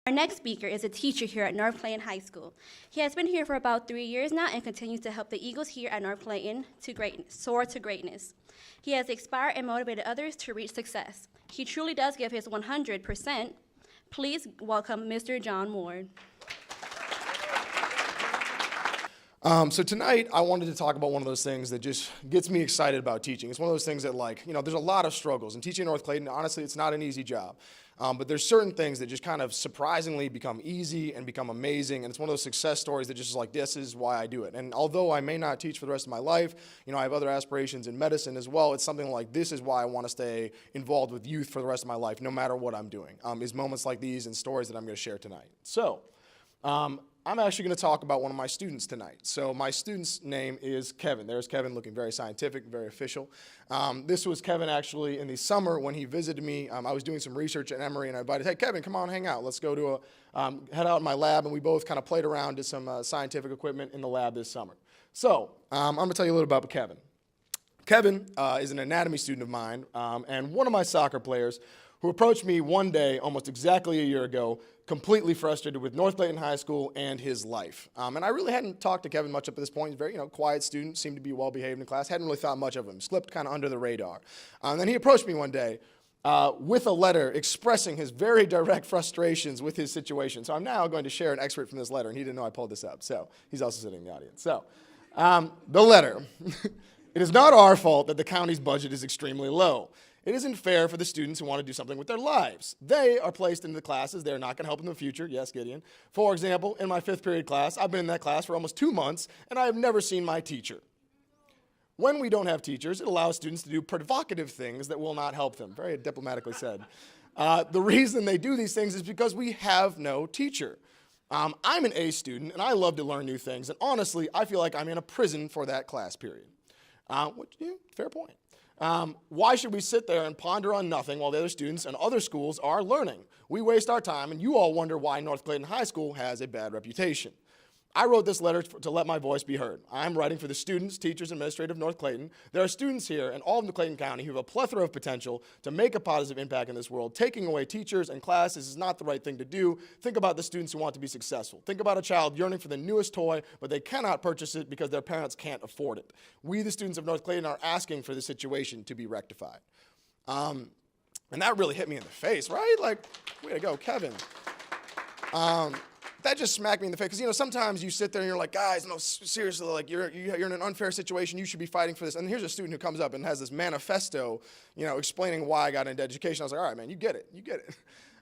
Our next speaker is a teacher here at North Clayton High School. He has been here for about 3 years now and continues to help the Eagles here at North Clayton soar to greatness. He has inspired and motivated others to reach success. He truly does give his 100%. Please welcome Mr. John Ward. So tonight, I wanted to talk about one of those things that just gets me excited about teaching. It's one of those things that, there's a lot of struggles. And teaching North Clayton, honestly, it's not an easy job. But there's certain things that just kind of surprisingly become easy and become amazing. And it's one of those success stories that just is like, this is why I do it. And although I may not teach for the rest of my life, I have other aspirations in medicine as well. It's something like, this is why I want to stay involved with youth for the rest of my life, no matter what I'm doing, is moments like these and stories that I'm going to share tonight. So, I'm actually going to talk about one of my students tonight. So my student's name is Kevin. There's Kevin, looking very scientific, very official. This was Kevin actually in the summer when he visited me. I was doing some research at Emory, and I invited, hey, Kevin, come on, hang out. Let's go to head out in my lab, and we both kind of played around, did some scientific equipment in the lab this summer. So I'm going to tell you a little about Kevin. Kevin is an anatomy student of mine, and one of my soccer players who approached me one day, almost exactly a year ago, completely frustrated with North Clayton High School and his life. And I really hadn't talked to Kevin much up to this point. He's a very, quiet student, seemed to be well-behaved in class, hadn't really thought much of him, slipped kind of under the radar. And then he approached me one day with a letter expressing his very direct frustrations with his situation. So I'm now going to share an excerpt from this letter, and he didn't know I pulled this up, so he's also sitting in the audience. So, the letter. It is not our fault that the county's budget is extremely low. It isn't fair for the students who want to do something with their lives. They are placed into the classes. They're not going to help in the future. Yes, Gideon. For example, in my 5th period class, I've been in that class for almost 2 months, and I have never seen my teacher. When we don't have teachers, it allows students to do provocative things that will not help them. Very diplomatically said. The reason they do these things is because we have no teacher. I'm an A student, and I love to learn new things, and honestly, I feel like I'm in a prison for that class period. Fair point. Why should we sit there and ponder on nothing while the other students and other schools are learning? We waste our time, and you all wonder why North Clayton High School has a bad reputation. I wrote this letter to let my voice be heard. I'm writing for the students, teachers, and administrative of North Clayton. There are students here in all of Clayton County who have a plethora of potential to make a positive impact in this world. Taking away teachers and classes is not the right thing to do. Think about the students who want to be successful. Think about a child yearning for the newest toy, but they cannot purchase it because their parents can't afford it. We, the students of North Clayton, are asking for the situation to be rectified. And that really hit me in the face, right? Like, way to go, Kevin. That just smacked me in the face, because sometimes you sit there and you're like, guys, no, seriously, like you're in an unfair situation. You should be fighting for this. And here's a student who comes up and has this manifesto, explaining why I got into education. I was like, all right, man, you get it.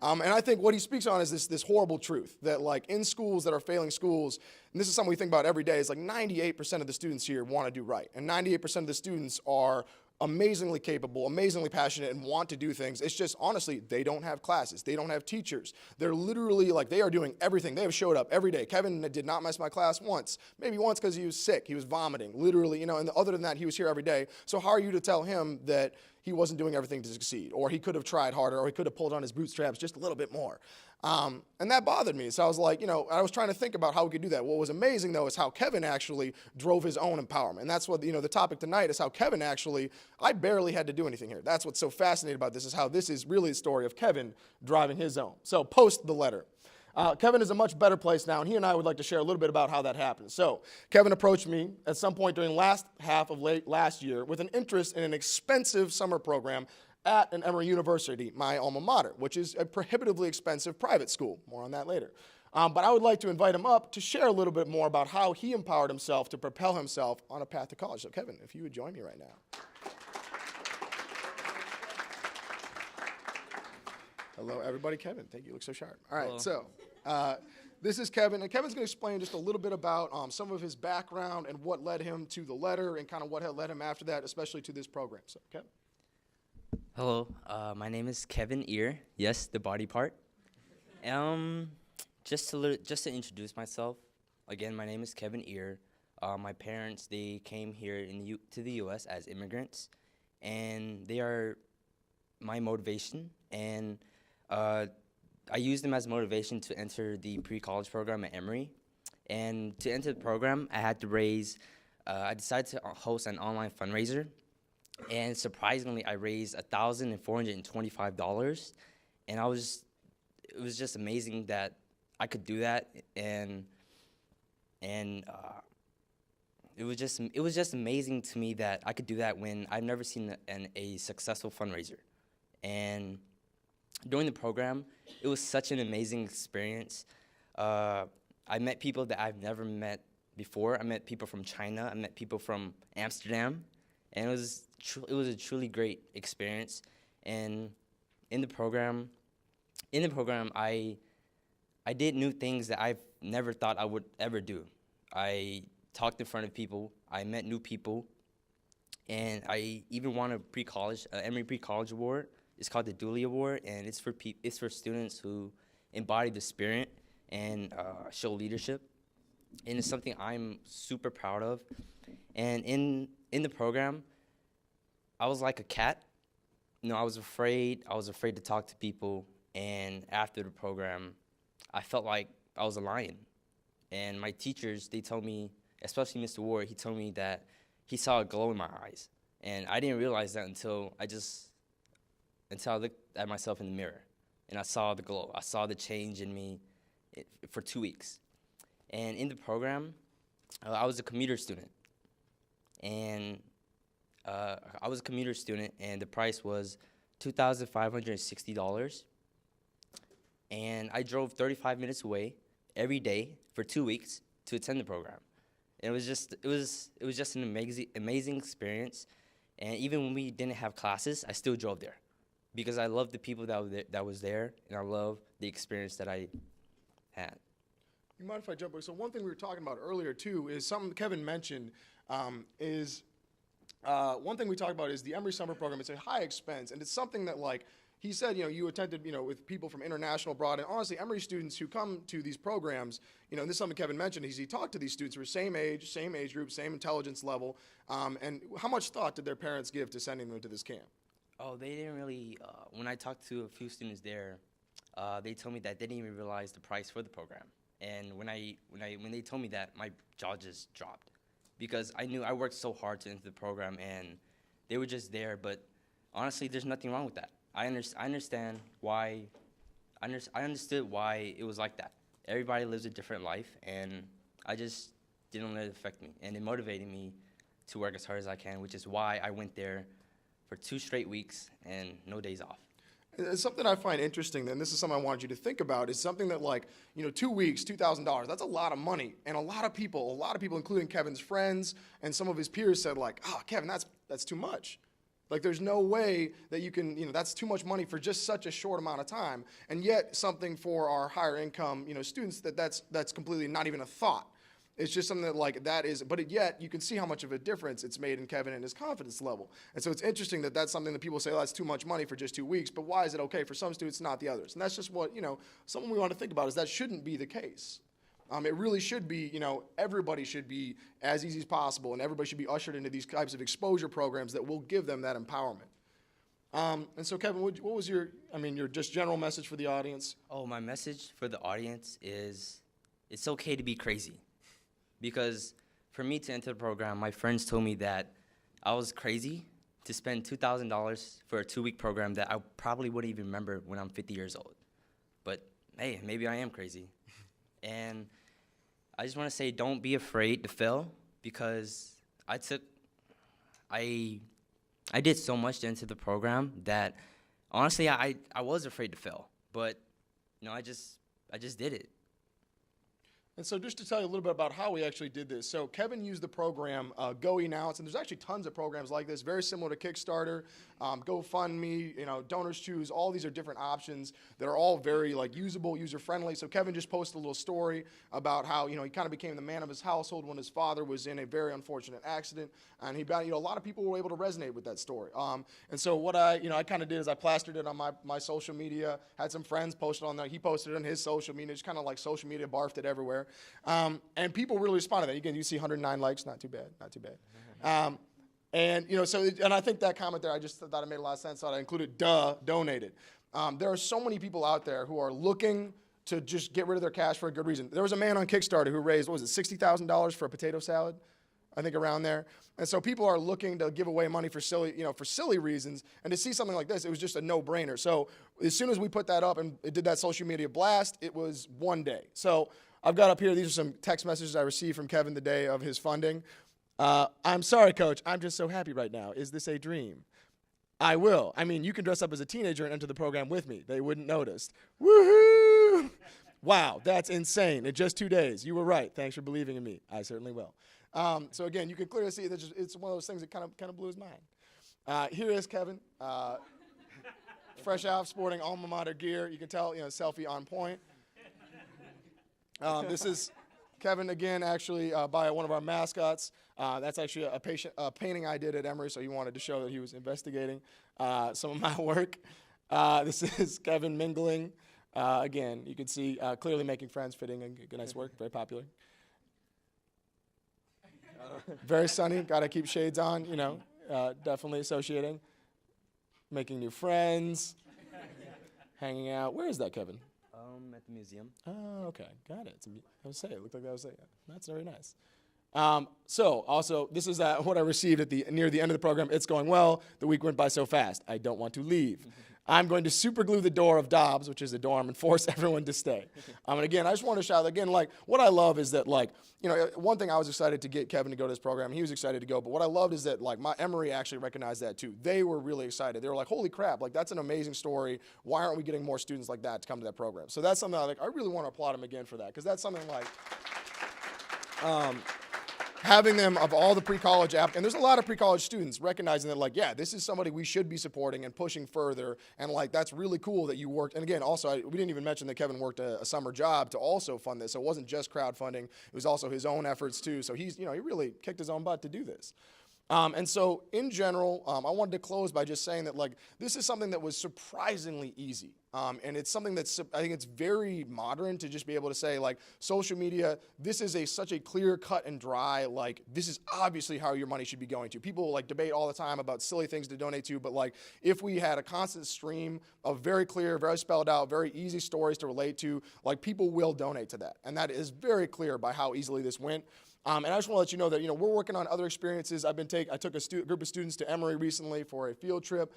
And I think what he speaks on is this horrible truth that, like, in schools that are failing schools, and this is something we think about every day, is like 98% of the students here want to do right, and 98% of the students are amazingly capable, amazingly passionate, and want to do things. It's just, honestly, they don't have classes. They don't have teachers. They're literally, they are doing everything. They have showed up every day. Kevin did not miss my class once. Maybe once because he was sick. He was vomiting, literally, and other than that, he was here every day. So how are you to tell him that he wasn't doing everything to succeed, or he could have tried harder, or he could have pulled on his bootstraps just a little bit more? And that bothered me. So I was like, I was trying to think about how we could do that. What was amazing, though, is how Kevin actually drove his own empowerment. And that's what, the topic tonight is how Kevin actually, I barely had to do anything here. That's what's so fascinating about this, is how this is really the story of Kevin driving his own. So post the letter. Kevin is a much better place now, and he and I would like to share a little bit about how that happened. So Kevin approached me at some point during last half of last year with an interest in an expensive summer program at an Emory University, my alma mater, which is a prohibitively expensive private school. More on that later. But I would like to invite him up to share a little bit more about how he empowered himself to propel himself on a path to college. So Kevin, if you would join me right now. Hello, everybody. Kevin, thank you. You look so sharp. All right, hello. So this is Kevin, and Kevin's going to explain just a little bit about some of his background and what led him to the letter, and kind of what had led him after that, especially to this program. So, Kevin. Hello, my name is Kevin Ear. Yes, the body part. Just to introduce myself, again, my name is Kevin Ear. My parents, they came here to the U.S. as immigrants, and they are my motivation. And I used them as motivation to enter the pre-college program at Emory. And to enter the program, I decided to host an online fundraiser. And surprisingly, I raised $1,425, and it was just amazing that I could do that, and it was just amazing to me that I could do that when I've never seen a successful fundraiser. And during the program, it was such an amazing experience. I met people that I've never met before. I met people from China. I met people from Amsterdam, and it was a truly great experience. And in the program, I did new things that I've never thought I would ever do. I talked in front of people. I met new people, and I even won a Emory Pre-College Award. It's called the Dooley Award, and it's for students who embody the spirit and show leadership. And it's something I'm super proud of. And in the program, I was like a cat. I was afraid. I was afraid to talk to people. And after the program, I felt like I was a lion. And my teachers, they told me, especially Mr. Ward, he told me that he saw a glow in my eyes. And I didn't realize that until I looked at myself in the mirror. And I saw the glow. I saw the change in me for 2 weeks. And in the program, I was a commuter student. And the price was $2,560. And I drove 35 minutes away every day for 2 weeks to attend the program. And it was just an amazing experience. And even when we didn't have classes, I still drove there because I loved the people that was there, and I love the experience that I had. You mind if I jump in? So one thing we were talking about earlier too is something Kevin mentioned one thing we talked about is the Emory Summer Program. It's a high expense, and it's something that, like he said, you attended, with people from international abroad, and honestly, Emory students who come to these programs, and this is something Kevin mentioned, he talked to these students who were same age group, same intelligence level, and how much thought did their parents give to sending them to this camp? Oh, they didn't really, when I talked to a few students there, they told me that they didn't even realize the price for the program. And when they told me that, my jaw just dropped, because I knew I worked so hard to enter the program, and they were just there. But honestly, there's nothing wrong with that. I understand why. I understood why it was like that. Everybody lives a different life, and I just didn't let it affect me, and it motivated me to work as hard as I can, which is why I went there for 2 straight weeks and no days off. It's something I find interesting, and this is something I wanted you to think about, is something that, 2 weeks, $2,000, that's a lot of money. And a lot of people, including Kevin's friends and some of his peers, said, Kevin, that's too much. There's no way that you can, that's too much money for just such a short amount of time. And yet, something for our higher income, students, that's completely not even a thought. It's just something that is, but yet you can see how much of a difference it's made in Kevin and his confidence level. And so it's interesting that that's something that people say, that's too much money for just 2 weeks, but why is it okay for some students, not the others? And that's just what, something we want to think about is that shouldn't be the case. It really should be, everybody should be as easy as possible, and everybody should be ushered into these types of exposure programs that will give them that empowerment. And so, Kevin, what was your just general message for the audience? Oh, my message for the audience is it's okay to be crazy. Because for me to enter the program, my friends told me that I was crazy to spend $2,000 for a 2-week program that I probably wouldn't even remember when I'm 50 years old. But hey, maybe I am crazy. And I just want to say, don't be afraid to fail, because I did so much into the program that honestly I was afraid to fail. But I just did it. And so just to tell you a little bit about how we actually did this. So Kevin used the program GoEnounce, and there's actually tons of programs like this, very similar to Kickstarter, GoFundMe, Donors Choose. All these are different options that are all very usable, user-friendly. So Kevin just posted a little story about how he kind of became the man of his household when his father was in a very unfortunate accident, and a lot of people were able to resonate with that story. And so what I kind of did is I plastered it on my social media, had some friends post it on there. He posted it on his social media, just kind of like social media barfed it everywhere. And people really responded to that. Again, you see 109 likes, not too bad. And I think that comment there, I just thought it made a lot of sense. So I included donated. There are so many people out there who are looking to just get rid of their cash for a good reason. There was a man on Kickstarter who raised, $60,000 for a potato salad? I think around there. And so people are looking to give away money for silly reasons. And to see something like this, it was just a no-brainer. So as soon as we put that up and it did that social media blast, it was one day. So I've got up here, these are some text messages I received from Kevin the day of his funding. I'm sorry, Coach. I'm just so happy right now. Is this a dream? I will. I mean, you can dress up as a teenager and enter the program with me. They wouldn't notice. Woohoo! Wow, that's insane. In just 2 days. You were right. Thanks for believing in me. I certainly will. So again, you can clearly see that it's one of those things that kind of blew his mind. Here is Kevin, fresh out, sporting alma mater gear. You can tell, selfie on point. This is Kevin again, actually by one of our mascots. That's actually a painting I did at Emory, so he wanted to show that he was investigating some of my work. This is Kevin mingling. Again, you can see clearly making friends, fitting, and good night's work. Very popular. Very sunny. Got to keep shades on. Definitely associating. Making new friends. Hanging out. Where is that, Kevin? At the museum. Oh, okay. Got it. I was saying, it looked like that was it. That's very nice. So also, this is what I received near the end of the program. It's going well. The week went by so fast. I don't want to leave. I'm going to super glue the door of Dobbs, which is the dorm, and force everyone to stay. And again, I just want to shout again, what I love is that, one thing I was excited to get Kevin to go to this program. He was excited to go, but what I loved is that, my Emory actually recognized that too. They were really excited. They were like, holy crap, that's an amazing story. Why aren't we getting more students like that to come to that program? So that's something I really want to applaud him again for that, because that's something having them of all the pre-college and there's a lot of pre-college students recognizing that this is somebody we should be supporting and pushing further, and that's really cool that you worked. And again, also we didn't even mention that Kevin worked a summer job to also fund this, so it wasn't just crowdfunding, it was also his own efforts too. So he really kicked his own butt to do this. And so in general, I wanted to close by just saying that this is something that was surprisingly easy. And it's something that's, I think it's very modern to just be able to say social media, this is such a clear cut and dry, this is obviously how your money should be going to. People debate all the time about silly things to donate to, but if we had a constant stream of very clear, very spelled out, very easy stories to relate to, people will donate to that. And that is very clear by how easily this went. And I just want to let you know that, we're working on other experiences. I took a group of students to Emory recently for a field trip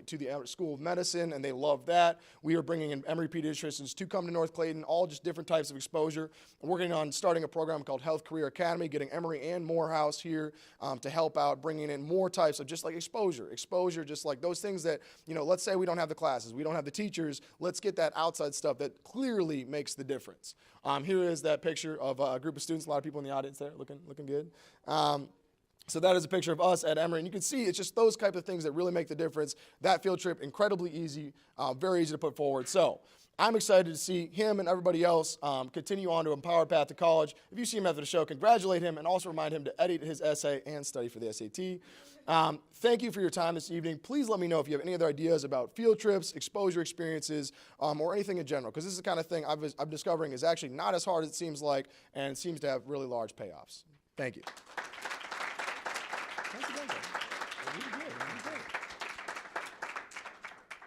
to the School of Medicine, and they loved that. We are bringing in Emory pediatricians to come to North Clayton, all just different types of exposure. We're working on starting a program called Health Career Academy, getting Emory and Morehouse here to help out, bringing in more types of just exposure, just those things that, let's say we don't have the classes, we don't have the teachers, let's get that outside stuff that clearly makes the difference. Here is that picture of a group of students, a lot of people in the audience there, looking good. So that is a picture of us at Emory, and you can see it's just those type of things that really make the difference. That field trip, incredibly easy, very easy to put forward. So I'm excited to see him and everybody else continue on to Empowered Path to College. If you see him after the show, congratulate him and also remind him to edit his essay and study for the SAT. Thank you for your time this evening. Please let me know if you have any other ideas about field trips, exposure experiences, or anything in general, because this is the kind of thing I'm discovering is actually not as hard as it seems like, and seems to have really large payoffs. Thank you.